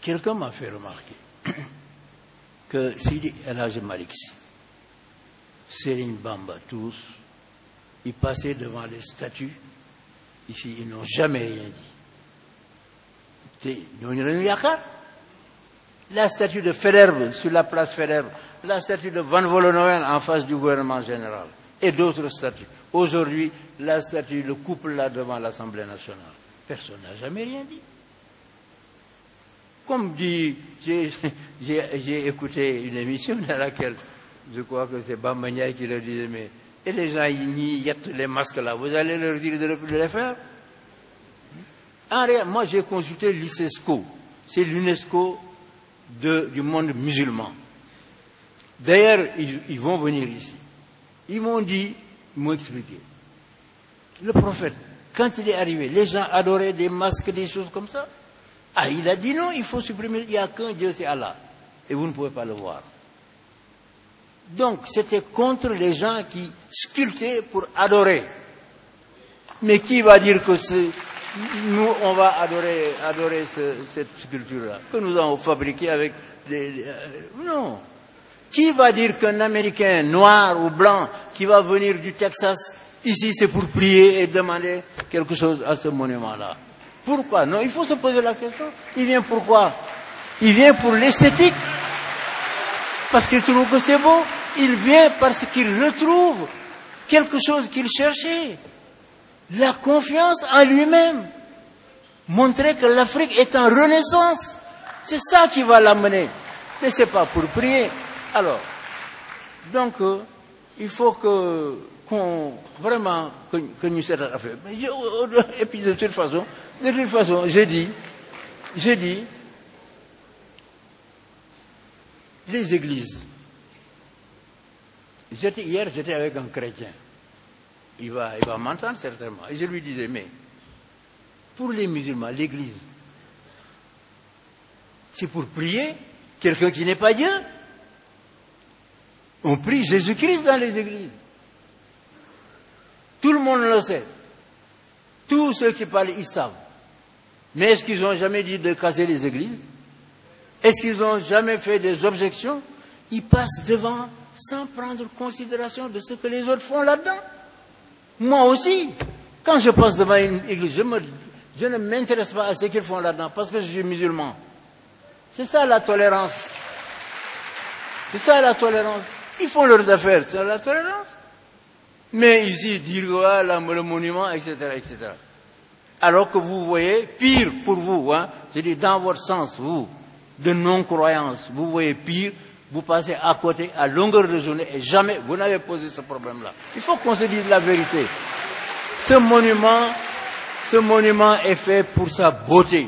quelqu'un m'a fait remarquer que Sidi El Hadji Malick Sy, Serigne Bamba, tous, ils passaient devant les statues. Ici, ils n'ont jamais rien dit. La statue de Faidherbe sur la place Faidherbe, la statue de Van Vollenhoven en face du gouvernement général, et d'autres statues. Aujourd'hui, la statue, le couple là devant l'Assemblée nationale. Personne n'a jamais rien dit. Comme dit, j'ai écouté une émission dans laquelle, je crois que c'est Bamba Ndiaye qui leur disait, mais, et les gens, ils jettent les masques là, vous allez leur dire de les faire? En réalité, moi j'ai consulté l'ICESCO, c'est l'UNESCO du monde musulman. D'ailleurs, ils vont venir ici. Ils m'ont dit, ils m'ont expliqué. Le prophète, quand il est arrivé, les gens adoraient des masques, des choses comme ça. Ah, il a dit non, il faut supprimer, il n'y a qu'un Dieu, c'est Allah. Et vous ne pouvez pas le voir. Donc, c'était contre les gens qui sculptaient pour adorer. Mais qui va dire que nous, on va adorer cette sculpture-là, que nous avons fabriquée avec non. Qui va dire qu'un Américain noir ou blanc qui va venir du Texas, ici, c'est pour prier et demander quelque chose à ce monument-là? Pourquoi? Non, il faut se poser la question. Il vient pourquoi? Il vient pour l'esthétique. Parce qu'il trouve que c'est beau. Il vient parce qu'il retrouve quelque chose qu'il cherchait. La confiance en lui-même. Montrer que l'Afrique est en renaissance. C'est ça qui va l'amener. Mais c'est pas pour prier. Alors, donc, il faut vraiment que nous cette affaire. Et puis de toute façon, j'ai dit, les églises. Hier, j'étais avec un chrétien. Il va m'entendre certainement. Et je lui disais, mais pour les musulmans, l'église, c'est pour prier quelqu'un qui n'est pas Dieu. On prie Jésus-Christ dans les églises. Tout le monde le sait. Tous ceux qui parlent, ils savent. Mais est-ce qu'ils n'ont jamais dit de casser les églises? Est-ce qu'ils n'ont jamais fait des objections? Ils passent devant sans prendre considération de ce que les autres font là-dedans. Moi aussi, quand je passe devant une église, je ne m'intéresse pas à ce qu'ils font là-dedans parce que je suis musulman. C'est ça la tolérance. C'est ça la tolérance. Ils font leurs affaires, c'est la tolérance. Mais ici, dire voilà le monument, etc., etc. Alors que vous voyez, pire pour vous, hein, je dis dans votre sens, vous, de non-croyance, vous voyez pire, vous passez à côté à longueur de journée et jamais vous n'avez posé ce problème-là. Il faut qu'on se dise la vérité. Ce monument est fait pour sa beauté.